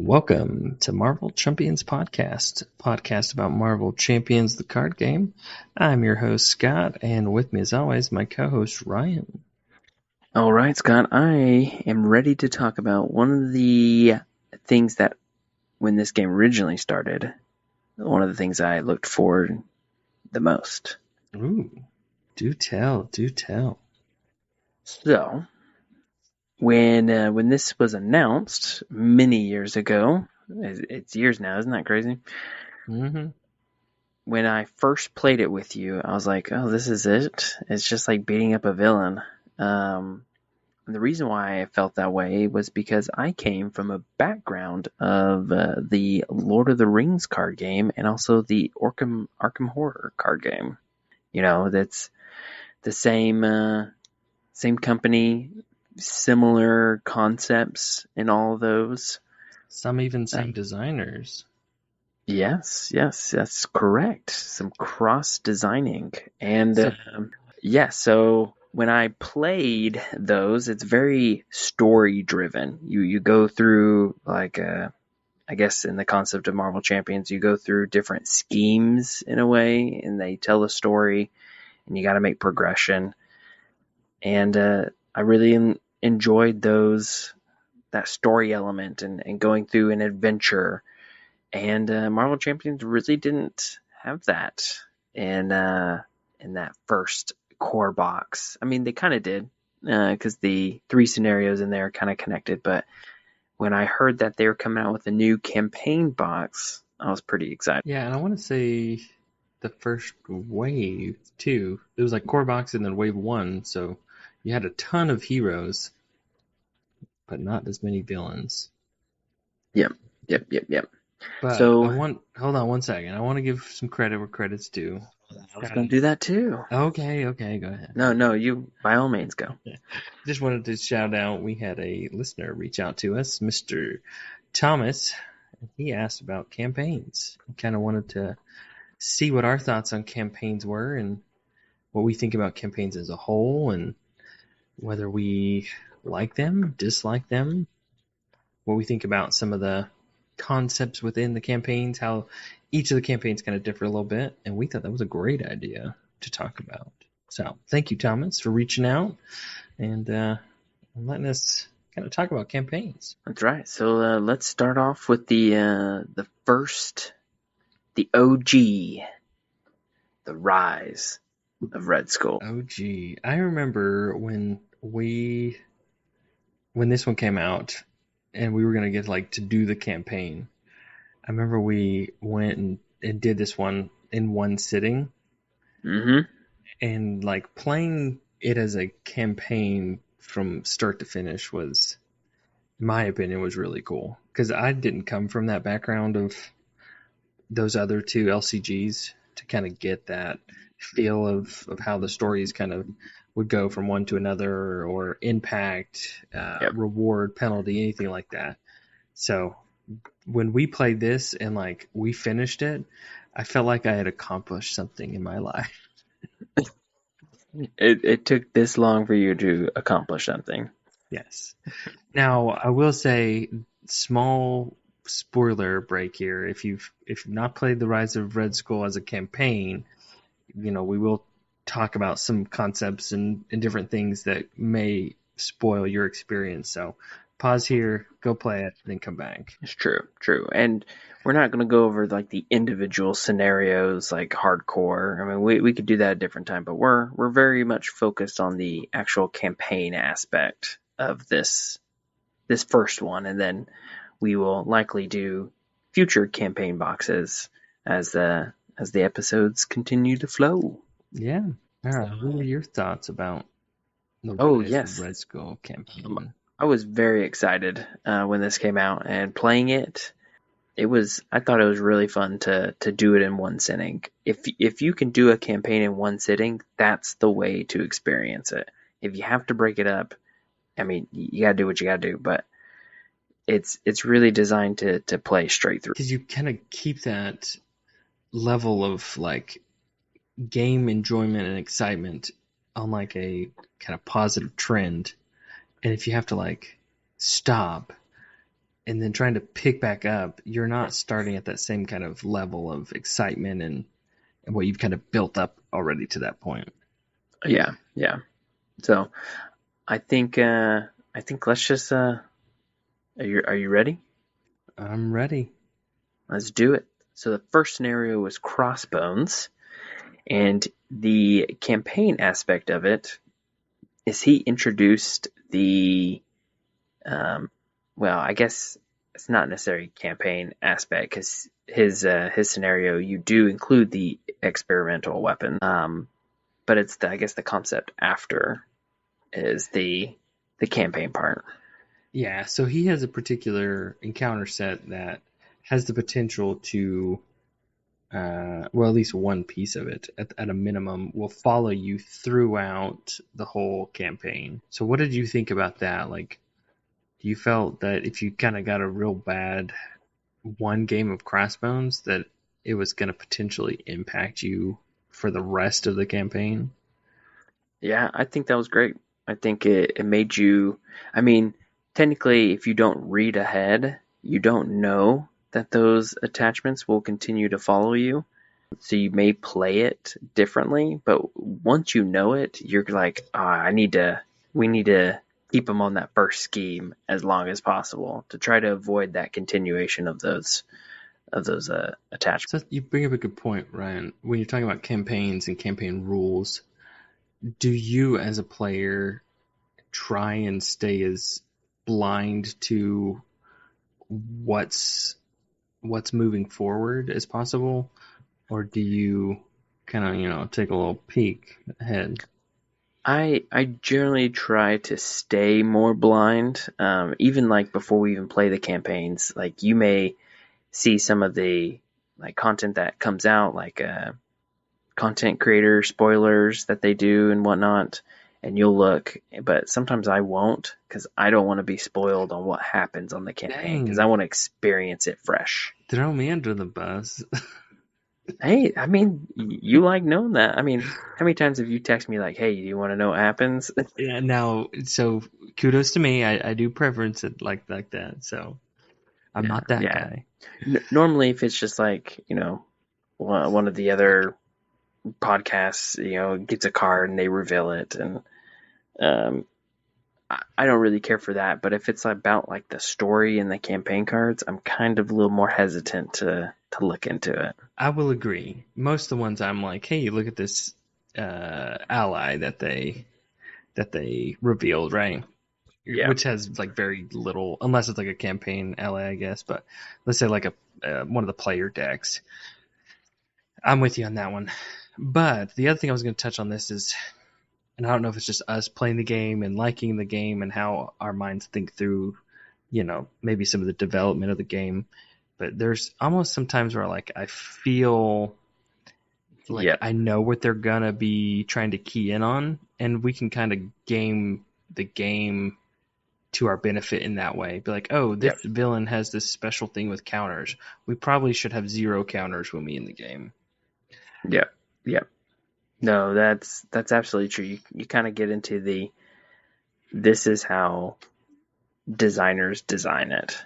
Welcome to Marvel Champions podcast about Marvel Champions, the card game. I'm your host, Scott, and with me as always, my co-host, Ryan. All right, Scott, I am ready to talk about one of the things that, when this game originally started, one of the things I looked forward the most. Ooh, do tell. So, when this was announced many years ago, it's years now, isn't that crazy? Mm-hmm. When I first played it with you, I was like, oh, this is it? It's just like beating up a villain. And the reason why I felt that way was because I came from a background of the Lord of the Rings card game and also the Arkham Horror card game. You know, that's the same company, similar concepts in all of those. Some even same designers. Yes, that's correct. Some cross designing. And So, so when I played those, it's very story driven. You go through I guess in the concept of Marvel Champions, you go through different schemes in a way, and they tell a story, and you got to make progression. And I really enjoyed that story element and going through an adventure. And Marvel Champions really didn't have that in that first core box. I mean, they kind of did because the three scenarios in there are kind of connected. But when I heard that they were coming out with a new campaign box, I was pretty excited. yeah, and I want to say the first wave, too. It was like core box and then wave one, so you had a ton of heroes, but not as many villains. Yep. But So hold on one second. I want to give some credit where credit's due. I was going to do that too. Okay, go ahead. No, you by all means go. Just wanted to shout out, we had a listener reach out to us, Mr. Thomas. He asked about campaigns. He kind of wanted to see what our thoughts on campaigns were and what we think about campaigns as a whole and whether we like them, dislike them, what we think about some of the concepts within the campaigns, how each of the campaigns kind of differ a little bit, and we thought that was a great idea to talk about. So thank you, Thomas, for reaching out and letting us kind of talk about campaigns. That's right. So let's start off with the first, the OG, the Rise of Red Skull. Oh gee, I remember when this one came out and we were gonna get like to do the campaign. I remember we went and did this one in one sitting, Mm-hmm. and like playing it as a campaign from start to finish was, in my opinion, was really cool because I didn't come from that background of those other two LCGs to kind of get that feel of how the stories kind of would go from one to another or impact, Yep. reward, penalty, anything like that. So when we played this and like we finished it, I felt like I had accomplished something in my life. It took this long for you to accomplish something. Yes. Now I will say, small spoiler break here. If you've not played the Rise of Red Skull as a campaign, we will talk about some concepts and different things that may spoil your experience. So pause here, go play it, then come back. It's true. And we're not going to go over like the individual scenarios like hardcore. I mean, we could do that at a different time, but we're very much focused on the actual campaign aspect of this first one, and then we will likely do future campaign boxes as the episodes continue to flow. Yeah. All right. What are your thoughts about the Oh Rise yes, of Red Skull campaign? I was very excited when this came out, and playing it. I thought it was really fun to do it in one sitting. If you can do a campaign in one sitting, that's the way to experience it. If you have to break it up, I mean, you gotta do what you gotta do, but it's really designed to play straight through. Because you kind of keep that level of like game enjoyment and excitement on like a kind of positive trend. And if you have to like stop and then trying to pick back up, you're not starting at that same kind of level of excitement and what you've kind of built up already to that point. Yeah, yeah. So I think let's just are you ready? I'm ready. Let's do it. So the first scenario was Crossbones, and the campaign aspect of it is he introduced the um, well, I guess it's not necessarily campaign aspect because his scenario you do include the experimental weapon, but it's I guess the concept after is the campaign part. Yeah, so he has a particular encounter set that has the potential to, well, at least one piece of it, at a minimum, will follow you throughout the whole campaign. So, what did you think about that? Like, you felt that if you kind of got a real bad one game of Crossbones, that it was going to potentially impact you for the rest of the campaign? Yeah, I think that was great. I think it made you. I mean, technically, if you don't read ahead, you don't know that those attachments will continue to follow you. So you may play it differently, but once you know it, you're like, we need to keep them on that first scheme as long as possible to try to avoid that continuation of those attachments. So, you bring up a good point, Ryan. When you're talking about campaigns and campaign rules, do you as a player try and stay as blind to what's what's moving forward as possible, or do you kind of take a little peek ahead? I generally try to stay more blind, even like before we even play the campaigns. Like you may see some of the like content that comes out, like content creator spoilers that they do and whatnot, and you'll look, but sometimes I won't because I don't want to be spoiled on what happens on the campaign because I Dang, want to experience it fresh. throw me under the bus. Hey, I mean, you like knowing that. I mean, how many times have you texted me like, "Hey, do you want to know what happens?" Yeah, now, so kudos to me. I do preference it like that. So I'm Yeah, not that yeah. guy. Normally, if it's just like one of the other podcasts, gets a card and they reveal it, and um, I don't really care for that. But if it's about like the story and the campaign cards, I'm kind of a little more hesitant to look into it. I will agree. Most of the ones I'm like, hey, look at this ally that they revealed, right? Yeah, Which has like very little, unless it's like a campaign ally, I guess. But let's say like a one of the player decks. I'm with you on that one. But the other thing I was going to touch on this is, and I don't know if it's just us playing the game and liking the game and how our minds think through, maybe some of the development of the game. But there's almost some times where like I feel like yeah, I know what they're gonna be trying to key in on, and we can kind of game the game to our benefit in that way. Be like, oh, yeah, this villain has this special thing with counters. We probably should have zero counters when we in the game. yeah, yeah. No, that's absolutely true. You kind of get into the this is how designers design it.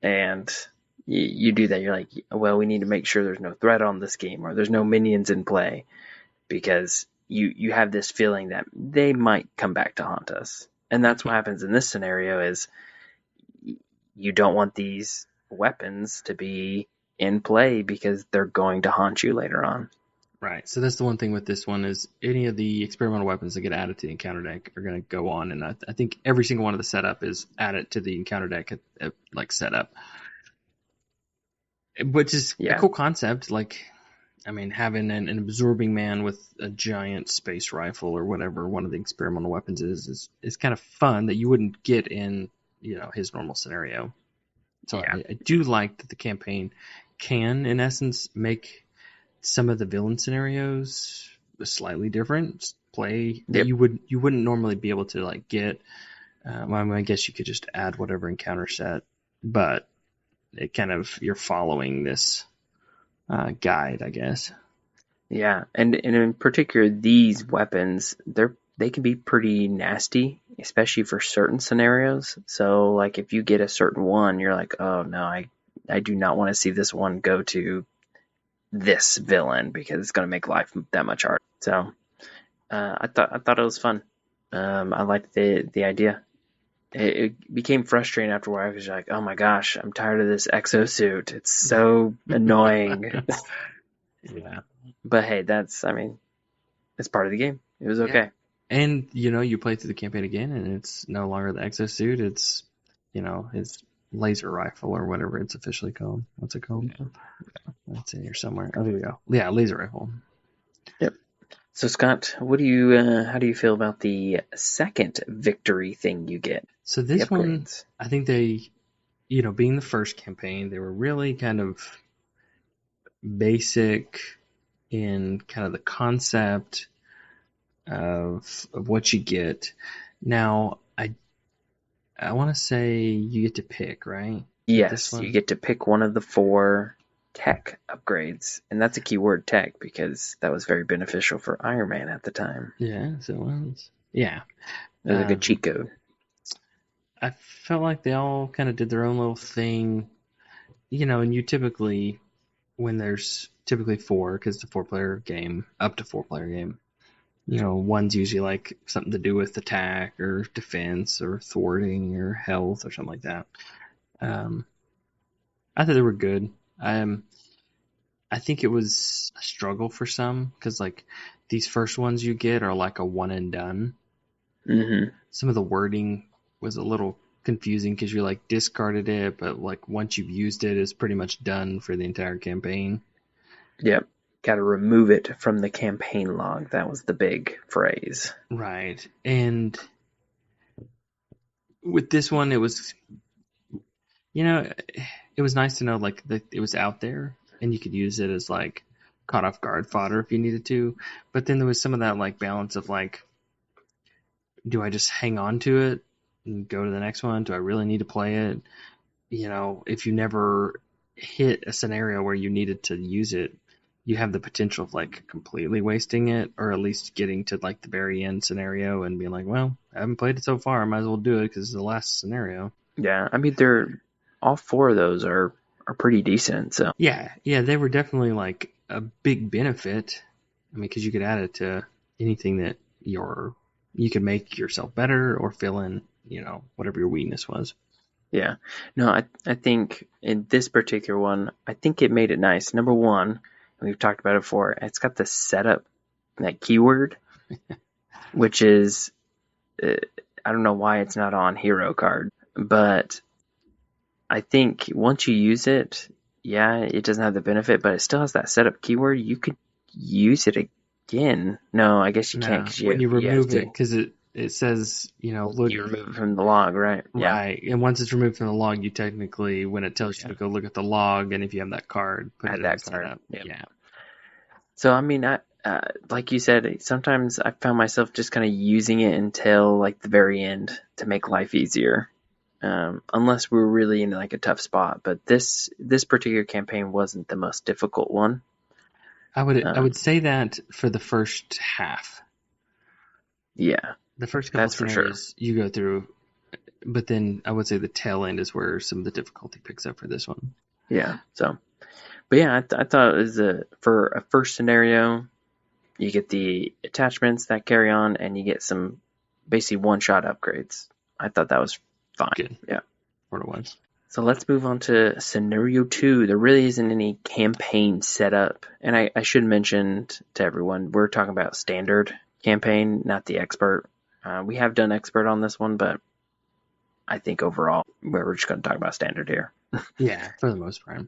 And you do that. You're like, well, we need to make sure there's no threat on this game or there's no minions in play because you have this feeling that they might come back to haunt us. And that's what happens in this scenario is you don't want these weapons to be in play because they're going to haunt you later on. Right. So that's the one thing with this one is any of the experimental weapons that get added to the encounter deck are going to go on, and I think every single one of the setup is added to the encounter deck at like setup, which is a Yeah. cool concept. Like, I mean, having an absorbing man with a giant space rifle or whatever one of the experimental weapons is kind of fun that you wouldn't get in his normal scenario. So Yeah. I do like that the campaign can, in essence, make some of the villain scenarios slightly different play that Yep. you wouldn't normally be able to like get. I guess you could just add whatever encounter set, but it kind of you're following this guide, I guess. Yeah, and in particular, these weapons they can be pretty nasty especially for certain scenarios. So, like, if you get a certain one, you're like, oh no, I do not want to see this one go to this villain because it's going to make life that much harder. So, I thought it was fun. I liked the idea. It became frustrating after a while because you're like, oh my gosh, I'm tired of this exosuit. It's so annoying. Yeah. But hey, I mean, it's part of the game. It was Yeah. okay. And you play through the campaign again, and it's no longer the exosuit. It's his laser rifle or whatever it's officially called. What's it called? It's in here somewhere. Oh, there we go. Yeah, laser rifle. Yep. So Scott, how do you feel about the second victory thing you get? So The this one, upgrades. I think they, being the first campaign, they were really kind of basic in kind of the concept of what you get. Now, I want to say you get to pick, right? With this Yes, you one. get to pick one of the 4 tech upgrades, and that's a keyword tech because that was very beneficial for Iron Man at the time. Yeah, so it was. Yeah. It was a good cheat code. I felt like they all kind of did their own little thing, and you typically, when there's typically four, because it's a four-player game, up to four-player game, one's usually like something to do with attack or defense or thwarting or health or something like that. Um, I thought they were good. I think it was a struggle for some because like these first ones you get are like a one and done. Mm-hmm. Some of the wording was a little confusing because you like discarded it, but like once you've used it, it's pretty much done for the entire campaign. Yep. Got to remove it from the campaign log. That was the big phrase. Right. And with this one, you know, it was nice to know like that it was out there and you could use it as like caught off guard fodder if you needed to. But then there was some of that like balance of like, do I just hang on to it and go to the next one? Do I really need to play it? If you never hit a scenario where you needed to use it, you have the potential of like completely wasting it or at least getting to like the very end scenario and being like, well, I haven't played it so far. I might as well do it because it's the last scenario. Yeah, I mean they're all 4 of those are pretty decent. So Yeah, yeah, they were definitely like a big benefit. I mean, because you could add it to anything that you could make yourself better or fill in, whatever your weakness was. yeah, no, I think in this particular one, I think it made it nice. Number one, and we've talked about it before. It's got the setup that keyword, which is I don't know why it's not on hero card, but I think once you use it, yeah, it doesn't have the benefit, but it still has that setup keyword. You could use it again. No, I guess you can't No, because when you you have remove it, to because it says, look, you remove it from the log, right? Yeah, right, and once it's removed from the log, you technically, when it tells you yeah. to go look at the log, and if you have that card, put it Add in the that card. setup. Yeah. Yeah, So I mean, like you said, sometimes I found myself just kind of using it until like the very end to make life easier. Unless we were really in like a tough spot, but this particular campaign wasn't the most difficult one. I would Um, say that for the first half, yeah, the first couple that's for sure. scenarios you go through, but then I would say the tail end is where some of the difficulty picks up for this one. Yeah. So, but yeah, I thought it was for a first scenario, you get the attachments that carry on, and you get some basically one-shot upgrades. I thought that was fine. Good, Yeah. what it was. So let's move on to scenario 2. There really isn't any campaign set up. And I should mention to everyone, we're talking about standard campaign, not the expert. We have done expert on this one, but I think overall, we're just going to talk about standard here. Yeah, for the most part.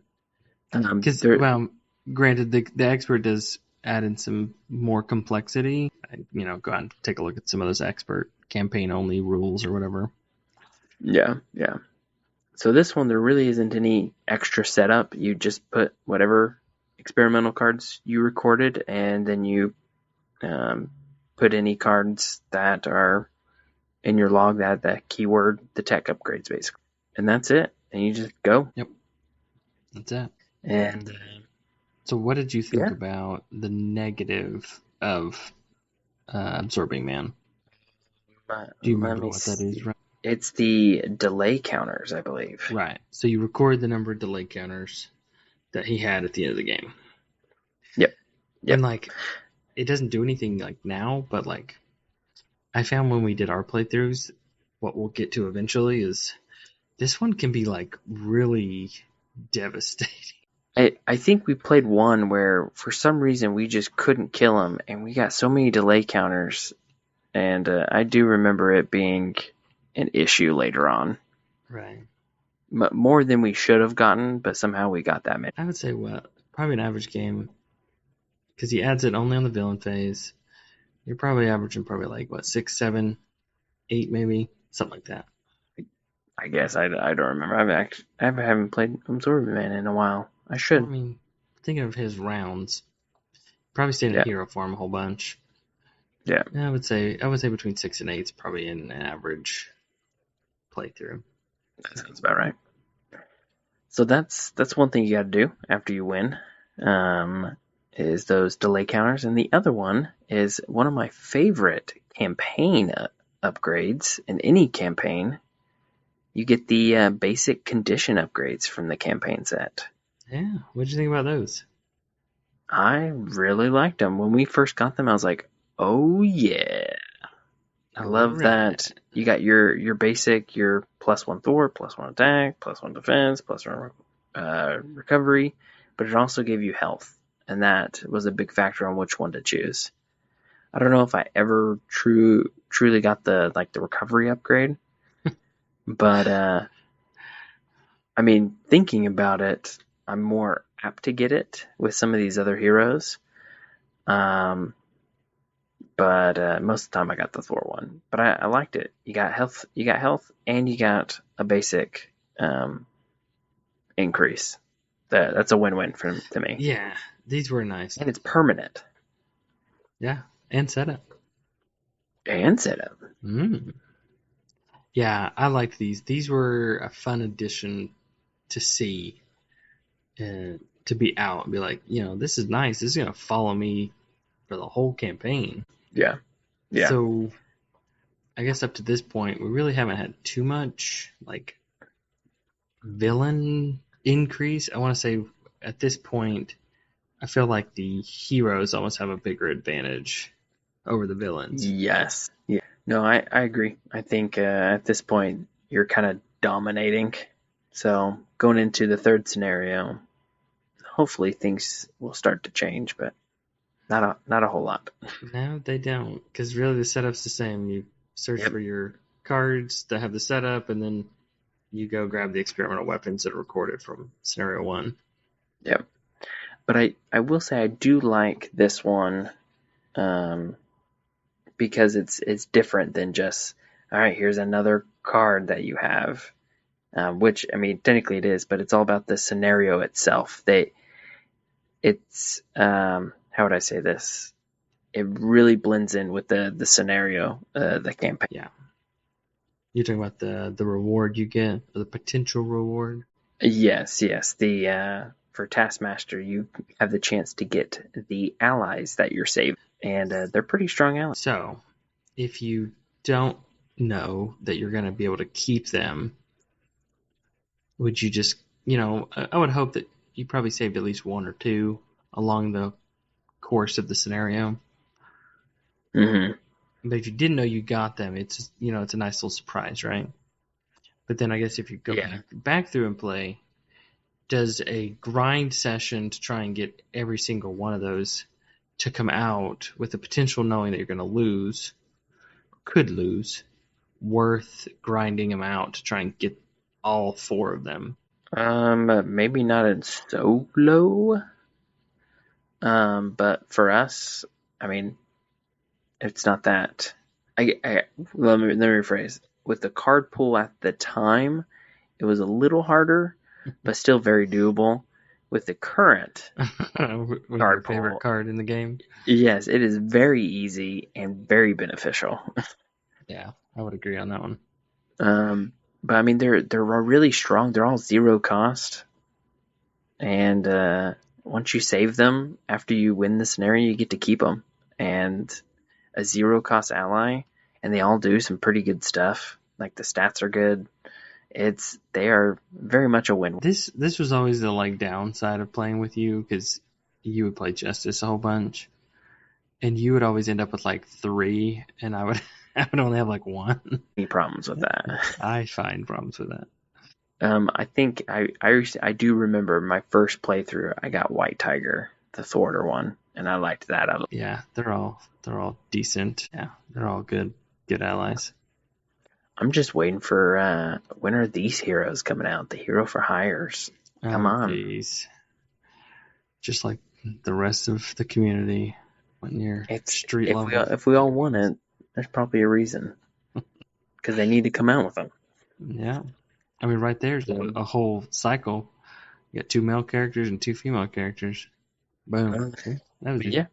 Because, There, well, granted, the expert does add in some more complexity. Go out and take a look at some of those expert campaign only rules or whatever. yeah, yeah. So this one, there really isn't any extra setup. You just put whatever experimental cards you recorded, and then you put any cards that are in your log that keyword, the tech upgrades basically, and that's it. And you just go. Yep, that's it. And So, what did you think yeah, about the negative of Absorbing Man? Do you Let remember me what that is? see. It's the delay counters, I believe. Right. So you record the number of delay counters that he had at the end of the game. Yep. And Yep. like, it doesn't do anything like now, but like, I found when we did our playthroughs, what we'll get to eventually is this one can be like really devastating. I think we played one where for some reason we just couldn't kill him, and we got so many delay counters, and I do remember it being an issue later on. Right. More than we should have gotten, but somehow we got that many. I would say, well, probably an average game, because he adds it only on the villain phase. You're probably averaging probably like, what, 6, 7, 8 maybe? Something like that. I guess I don't remember. I haven't played Absorbing Man in a while. I Well, I should. mean, thinking of his rounds, probably stayed in Yeah. hero form a whole bunch. Yeah. I would say between 6 and 8 is probably an average playthrough. That sounds about right. So that's one thing you got to do after you win, is those delay counters, and the other one is one of my favorite campaign upgrades in any campaign. You get the basic condition upgrades from the campaign set. Yeah, what did you think about those? I really liked them. When we first got them, I was like, "Oh yeah!" I love Right. that you got your basic, your +1 Thor, +1 attack, +1 defense, +1 recovery, but it also gave you health, and that was a big factor on which one to choose. I don't know if I ever truly got the recovery upgrade, but I mean, thinking about it, I'm more apt to get it with some of these other heroes. Um, but most of the time I got the Thor one. But I liked it. You got health, and you got a basic increase. That's a win-win to me. Yeah, these were nice. And it's permanent. Yeah, and setup. And setup. Yeah, I liked these. These were a fun addition to see, to be out and be like, this is nice. This is gonna follow me for the whole campaign. Yeah. Yeah. So I guess up to this point, we really haven't had too much like villain increase. I want to say at this point, I feel like the heroes almost have a bigger advantage over the villains. Yes. Yeah. No, I agree. I think at this point you're kind of dominating. So going into the third scenario, hopefully things will start to change, but not a whole lot. No, they don't, because really the setup's the same. You search Yep. for your cards that have the setup, and then you go grab the experimental weapons that are recorded from scenario 1. Yep. But I will say I do like this one, because it's different than just, all right, here's another card that you have, which I mean technically it is, but it's all about the scenario itself. It's how would I say this? It really blends in with the scenario, the campaign. Yeah. You're talking about the reward you get, or the potential reward? Yes. The for Taskmaster, you have the chance to get the allies that you're saving, and they're pretty strong allies. So, if you don't know that you're going to be able to keep them, would you just, I would hope that you probably saved at least one or two along the course of the scenario. Mm-hmm. But if you didn't know you got them, it's it's a nice little surprise, right? But then I guess if you go back through and play, does a grind session to try and get every single one of those to come out with the potential knowing that you're going to lose, could lose, worth grinding them out to try and get all 4 of them? Maybe not in solo. But for us, I mean, it's not that. Let me rephrase. With the card pool at the time, it was a little harder, but still very doable. With the current With your card favorite pool, card in the game? yes, it is very easy and very beneficial. Yeah, I would agree on that one. But I mean, they're really strong. They're all 0 cost, and once you save them after you win the scenario, you get to keep them. And a 0 cost ally, and they all do some pretty good stuff. Like the stats are good. They are very much a win. This was always the like downside of playing with you because you would play Justice a whole bunch, and you would always end up with like 3, and I would I would only have like 1. Any problems with that? I find problems with that. I think I do remember my first playthrough. I got White Tiger, the Thwarter one, and I liked that. Yeah, they're all decent. Yeah, they're all good allies. I'm just waiting for when are these heroes coming out? The hero for hires. Come Oh, on. jeez. Just like the rest of the community when you're It's street level. if we all want it, there's probably a reason because they need to come out with them. Yeah. I mean, right there's a whole cycle. You got 2 male characters and 2 female characters. Boom. That was Yeah.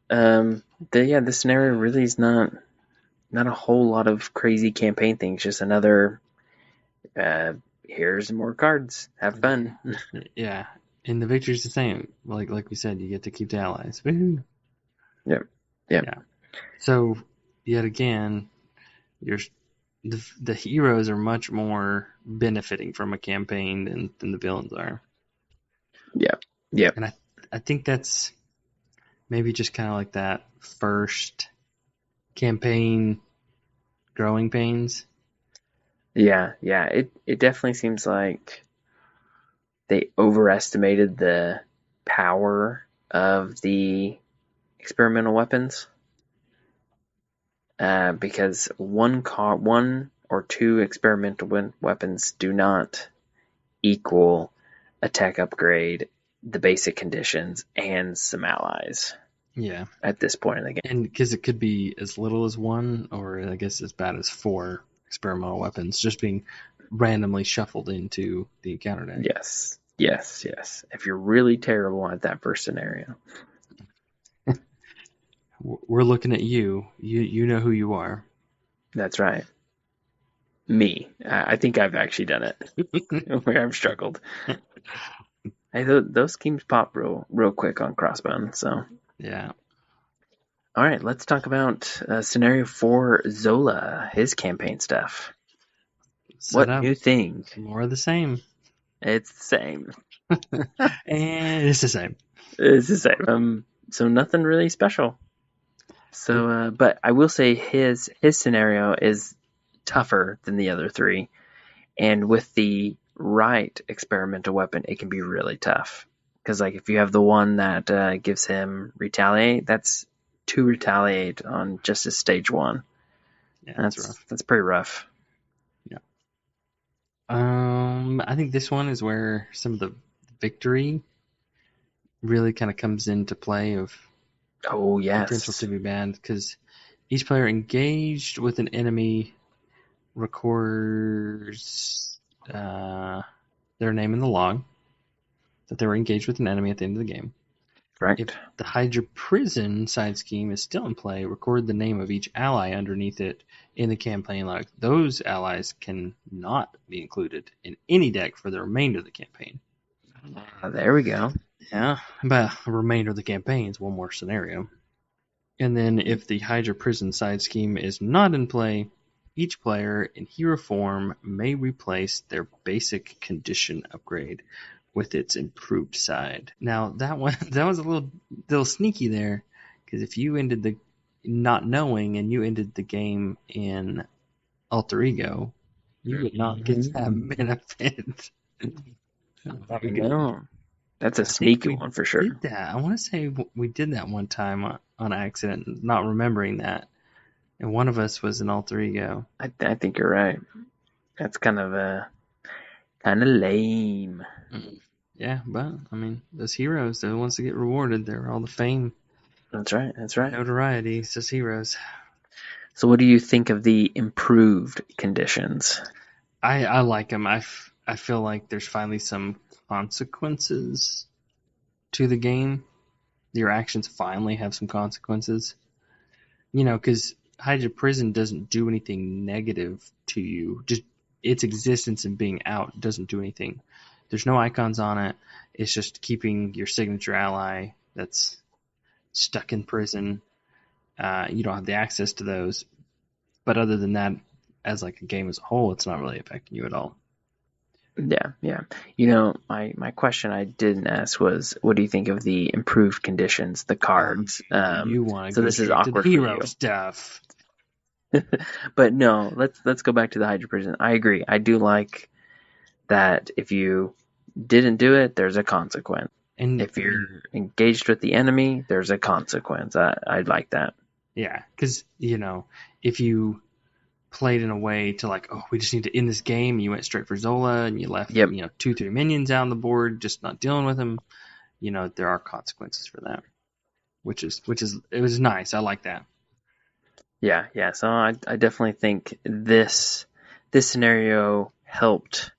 The scenario really is not a whole lot of crazy campaign things. Just another here's more cards. Have fun. Yeah. And the victory's the same. Like we said, you get to keep the allies. Woo-hoo. Yep. Yeah. So yet again, the heroes are much more benefiting from a campaign than the villains are. Yeah. And I think that's maybe just kind of like that first campaign growing pains. Yeah. It definitely seems like they overestimated the power of the experimental weapons. Because one or two experimental weapons do not equal a tech upgrade, the basic conditions, and some allies. Yeah. At this point in the game, And because it could be as little as 1, or I guess as bad as 4 experimental weapons just being randomly shuffled into the encounter deck. yes. If you're really terrible at that first scenario, We're looking at you. You know who you are. that's right. Me, I think I've actually done it where I've struggled. Hey, those schemes pop real quick on Crossbone. So Yeah. all right, let's talk about scenario 4, Zola, his campaign stuff. Set What up new thing? more of the same. It's the same. And it's the same. It's the same. So nothing really special. So, but I will say his scenario is tougher than the other 3, and with the right experimental weapon, it can be really tough. Because like if you have the one that gives him retaliate, that's 2 retaliate on just his stage 1. Yeah, that's rough. That's pretty rough. Yeah. I think this one is where some of the victory really kind of comes into play of Oh potential to yes, be banned because each player engaged with an enemy records their name in the log that they were engaged with an enemy at the end of the game. If correct. the Hydra Prison side scheme is still in play, record the name of each ally underneath it in the campaign log. Those allies can not be included in any deck for the remainder of the campaign. There we go. Yeah, but the remainder of the campaign is one more scenario. And then if the Hydra Prison side scheme is not in play, each player in hero form may replace their basic condition upgrade with its improved side. Now that was a little sneaky there, because if you ended the not knowing and you ended the game in Alter Ego, you would not get that benefit. No, that's a I think sneaky we one for sure. did that. I want to say we did that one time on accident, not remembering that. And one of us was an alter ego. I think you're right. That's kind of lame. Yeah, but I mean, those heroes, they're the ones that get rewarded. They're all the fame, That's right. notoriety. It's just heroes. So, what do you think of the improved conditions? I like them. I feel like there's finally some consequences to the game. Your actions finally have some consequences. You know, because Hydra Prison doesn't do anything negative to you. Just its existence and being out doesn't do anything. There's no icons on it. It's just keeping your signature ally that's stuck in prison. You don't have the access to those. But other than that, as like a game as a whole, it's not really affecting you at all. Yeah. My question I didn't ask was, what do you think of the improved conditions, the cards? You want to So go this is straight to the awkward for hero you. stuff. But no, let's go back to the Hydra Prison. I agree. I do like that if you didn't do it, there's a consequence. And If you're engaged with the enemy, there's a consequence. I like that. yeah, because if you played in a way to like, oh, we just need to end this game, and you went straight for Zola, and you left, Yep. 2, 3 minions out on the board, just not dealing with them. There are consequences for that, which is it was nice. I like that. Yeah. So I definitely think this scenario helped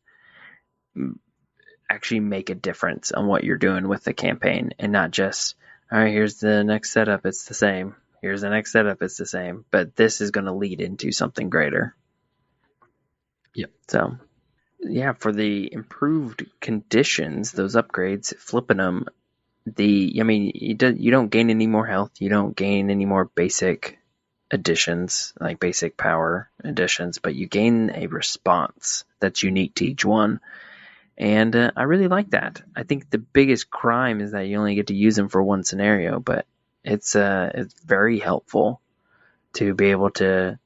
actually make a difference on what you're doing with the campaign, and not just, all right, here's the next setup, it's the same. Here's the next setup, it's the same. But this is going to lead into something greater. Yep. So yeah, for the improved conditions, those upgrades, flipping them, you don't gain any more health, you don't gain any more basic additions, like basic power additions, but you gain a response that's unique to each one. And I really like that. I think the biggest crime is that you only get to use them for one scenario, but it's very helpful to be able to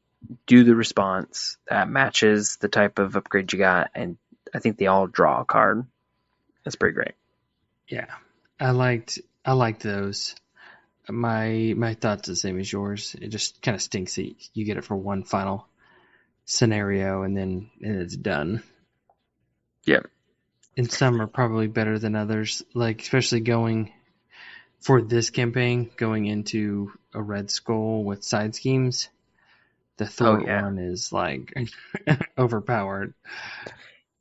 do the response that matches the type of upgrade you got, and I think they all draw a card. That's pretty great. Yeah, I liked those. My thoughts the same as yours. It just kind of stinks that you get it for one final scenario and then it's done. Yeah. And some are probably better than others, like especially going for this campaign, going into a Red Skull with side schemes. The Oh Thwart yeah. one is like overpowered.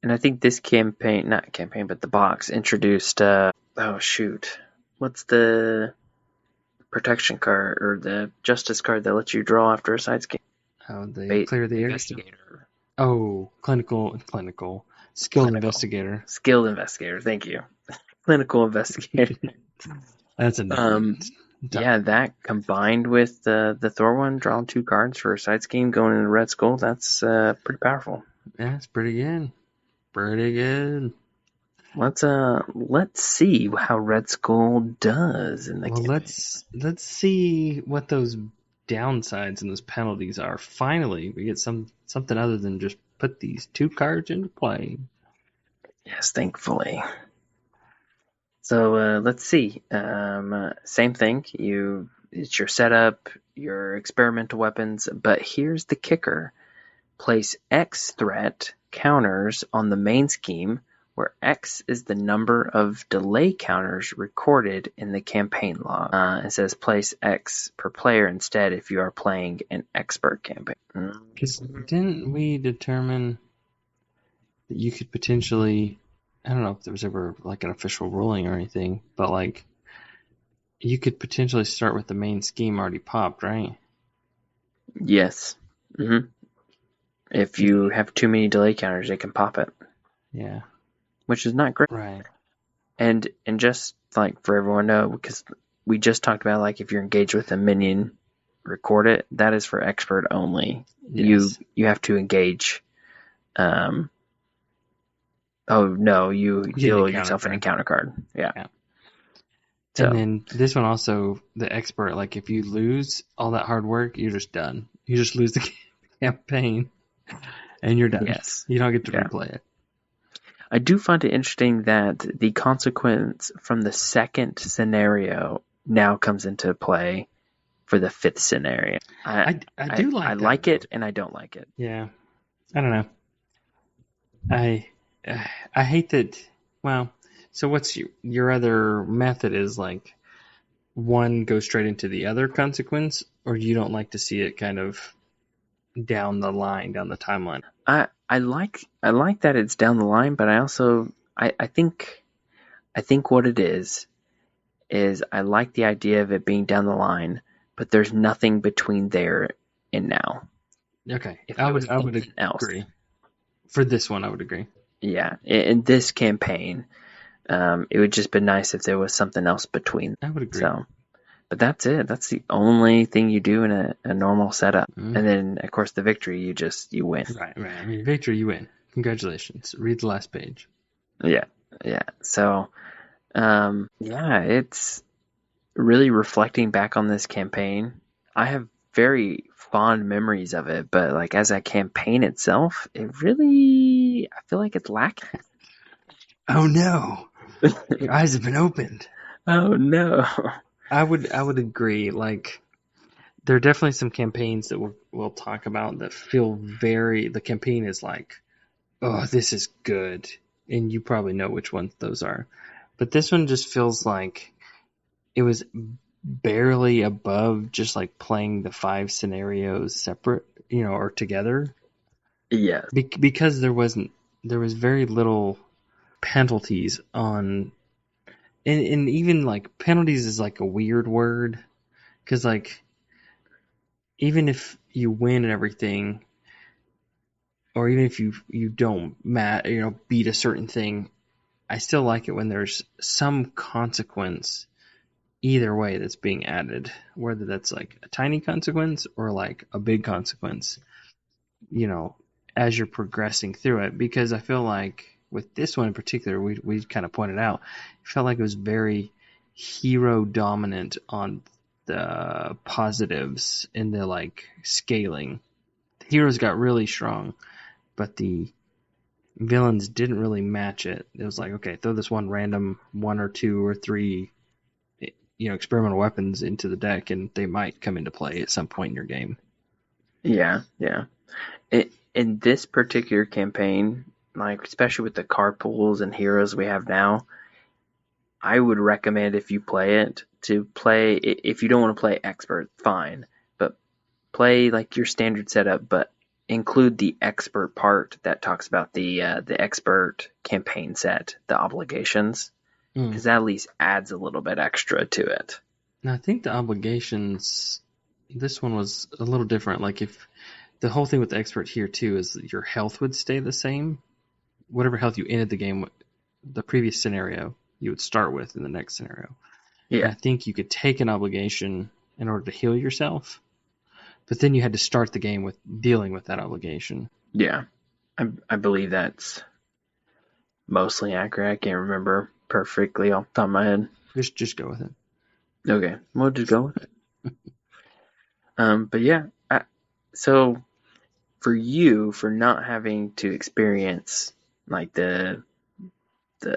And I think this campaign, not campaign, but the box introduced. Oh shoot, what's the protection card or the justice card that lets you draw after a side scheme? Oh, they clear the air. Investigator. Oh, clinical, skilled Clinical. investigator. Skilled investigator. Thank you. Clinical investigator. That's a Um, different yeah, topic. that combined with the Thor one, drawing 2 cards for a side scheme going into Red Skull, that's pretty powerful. Yeah, it's pretty good. Pretty good. Let's see how Red Skull does in the Well, campaign. let's see what those downsides and those penalties are. Finally, we get something other than just put these 2 cards into play. Yes, thankfully. So let's see. Same thing. It's your setup, your experimental weapons, but here's the kicker: place X threat counters on the main scheme, where X is the number of delay counters recorded in the campaign log. It says place X per player instead if you are playing an expert campaign. Because didn't we determine that you could potentially, I don't know if there was ever like an official ruling or anything, but like you could potentially start with the main scheme already popped, right? Yes. hmm If you have too many delay counters, it can pop it, Yeah. which is not great. Right. And just like for everyone to know, because we just talked about, like, if you're engaged with a minion, record it. That is for expert only. Yes. You have to engage. Oh no, you Get an deal encounter yourself an card. encounter card. Yeah. Yeah. And So then this one also, the expert, like if you lose all that hard work, you're just done. You just lose the campaign and you're done. yes. You don't get to Yeah. replay it. I do find it interesting that the consequence from the second scenario now comes into play for the fifth scenario. I do like I that. like it and I don't like it. Yeah. I don't know. I I hate that. Well, so what's your other method is like one goes straight into the other consequence, or you don't like to see it kind of down the line, down the timeline? I like that it's down the line, but I also I think what it is I like the idea of it being down the line, but there's nothing between there and now. Okay, If I there would was something else, agree. For this one, I would agree. yeah, in this campaign, it would just be nice if there was something else between. I would agree. So But that's it. That's the only thing you do in a normal setup. Mm, And then, of course, the victory, you win. right. I mean, victory, you win. Congratulations. Read the last page. Yeah, yeah. So, yeah, it's really reflecting back on this campaign. I have very fond memories of it, but like as a campaign itself, it really, I feel like it's lacking. Oh no, your eyes have been opened. Oh no. I would agree. Like, there are definitely some campaigns that we'll talk about that feel very. The campaign is like, oh, this is good, and you probably know which ones those are. But this one just feels like it was barely above just like playing the 5 scenarios separate, or together, Yes. because there was very little penalties on, and even like penalties is like a weird word, because like even if you win and everything, or even if you don't beat a certain thing, I still like it when there's some consequence either way that's being added, whether that's like a tiny consequence or like a big consequence, you know, as you're progressing through it. Because I feel like with this one in particular, we kind of pointed out, it felt like it was very hero dominant on the positives in the like scaling. The heroes got really strong, but the villains didn't really match it. It was like, okay, throw this one random one or two or three, experimental weapons into the deck, and they might come into play at some point in your game. Yeah, yeah. In this particular campaign, like especially with the card pools and heroes we have now, I would recommend if you play it to play. If you don't want to play expert, fine, but play like your standard setup, but include the expert part that talks about the expert campaign set, the obligations, Mm. because that at least adds a little bit extra to it. Now, I think the obligations, this one was a little different. Like, if the whole thing with the expert here too is that your health would stay the same, whatever health you ended the game with, the previous scenario, you would start with in the next scenario. And Yeah, I think you could take an obligation in order to heal yourself, but then you had to start the game with dealing with that obligation. yeah. I believe that's mostly accurate. I can't remember perfectly off the top of my head. Just go with it. Okay, we'll just go with it. But yeah, so for you, for not having to experience like the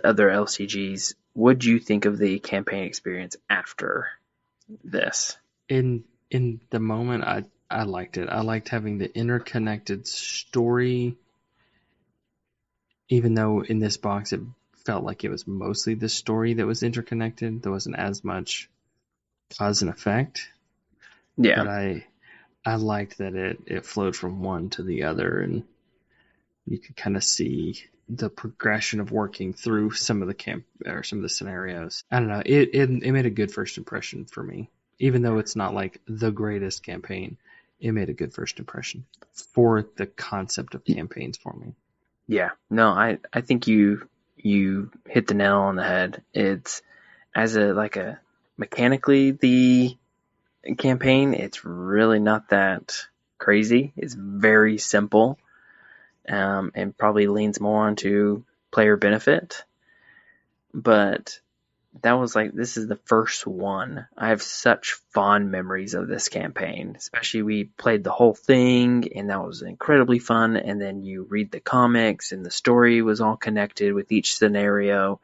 other LCGs, what do you think of the campaign experience after this? In the moment, I liked it. I liked having the interconnected story, even though in this box it felt like it was mostly the story that was interconnected. There wasn't as much cause and effect, but Yeah, I liked that it flowed from one to the other, and you could kind of see the progression of working through some of the camp or some of the scenarios. I don't know. It made a good first impression for me, even though it's not like the greatest campaign. It made a good first impression for the concept of campaigns for me. yeah. No, I think you hit the nail on the head. It's as a mechanically the campaign, it's really not that crazy. It's very simple, and probably leans more onto player benefit. But that was like this is the first one. I have such fond memories of this campaign. Especially we played the whole thing and that was incredibly fun, and then you read the comics and the story was all connected with each scenario.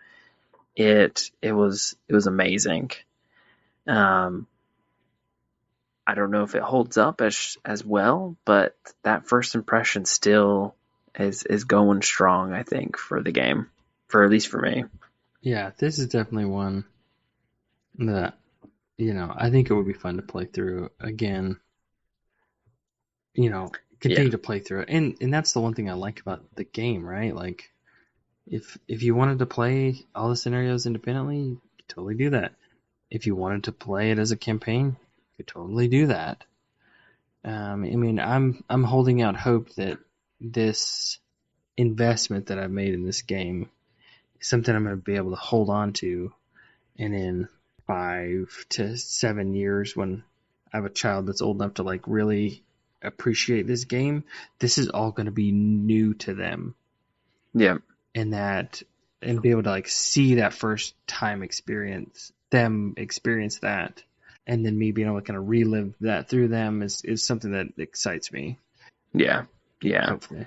It was amazing. Um I don't know if it holds up as well, but that first impression still is going strong, I think, for the game. For at least for me. Yeah, this is definitely one that I think it would be fun to play through again. Yeah. Continue to play through it, and that's the one thing I like about the game, right? Like, if you wanted to play all the scenarios independently, you could totally do that. If you wanted to play it as a campaign, you could totally do that. I mean, I'm holding out hope that this investment that I've made in this game is something I'm going to be able to hold on to, and in 5 to 7 years when I have a child that's old enough to like really appreciate this game. This is all going to be new to them, Yeah. and be able to like see that first time experience, them experience that, and then me being able to kind of relive that through them is something that excites me. Yeah. Yeah. Hopefully.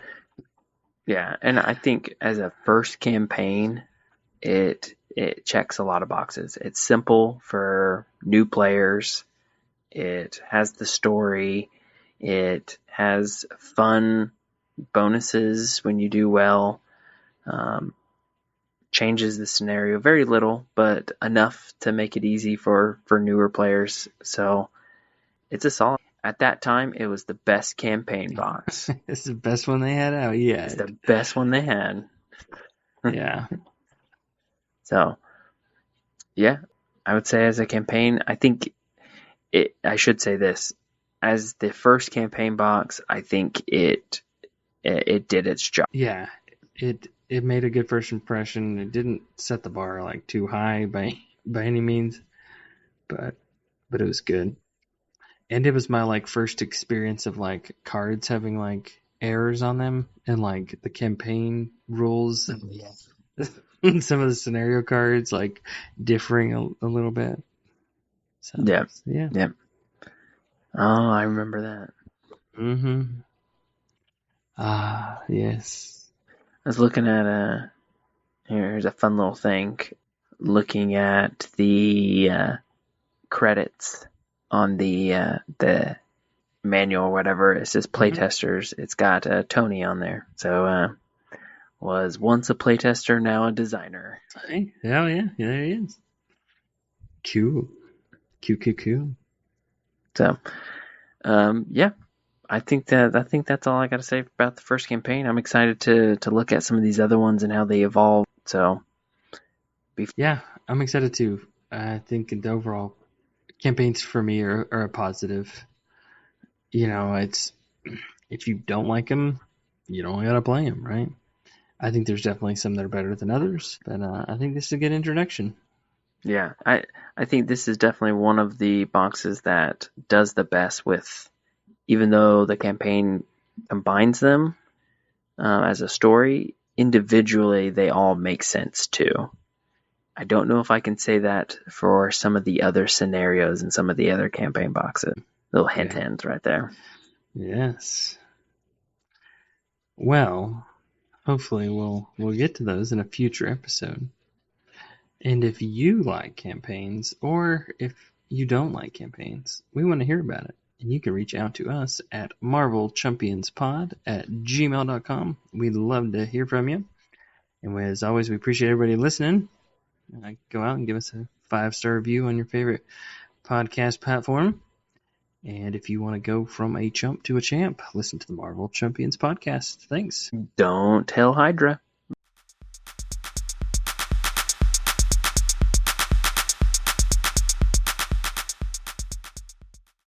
Yeah. And I think as a first campaign, it checks a lot of boxes. It's simple for new players. It has the story. It has fun bonuses when you do well. Changes the scenario very little, but enough to make it easy for newer players. So it's a solid. At that time, it was the best campaign box. It's the best one they had out yet. It's the best one they had. Yeah. So, yeah, I would say as a campaign, I think I should say this. As the first campaign box, I think it did its job. Yeah. It made a good first impression. It didn't set the bar like too high by any means, but it was good. And it was my like first experience of like cards having like errors on them and like the campaign rules and some of the scenario cards like differing a little bit. So Yeah. yeah. Yeah. Oh, I remember that. Mm-hmm. Ah, yes. I was looking at here's a fun little thing. Looking at the credits on the manual or whatever, it says playtesters. It's got Tony on there. So was once a playtester, now a designer. Hey, hell yeah, there he is. Cool. Cool. So yeah, I think that's all I got to say about the first campaign. I'm excited to look at some of these other ones and how they evolve. So yeah, I'm excited too. I think the overall campaigns for me are a positive. You know, it's if you don't like them, you don't gotta play them, right? I think there's definitely some that are better than others, but I think this is a good introduction. Yeah, I think this is definitely one of the boxes that does the best with, even though the campaign combines them as a story, individually they all make sense too. I don't know if I can say that for some of the other scenarios and some of the other campaign boxes. Little hint right there. Yes. Well, hopefully we'll get to those in a future episode. And if you like campaigns, or if you don't like campaigns, we want to hear about it. And you can reach out to us at marvelchampionspod@gmail.com. We'd love to hear from you. And as always, we appreciate everybody listening. Go out and give us a 5-star review on your favorite podcast platform. And if you want to go from a chump to a champ, listen to the Marvel Champions podcast. Thanks. Don't tell Hydra.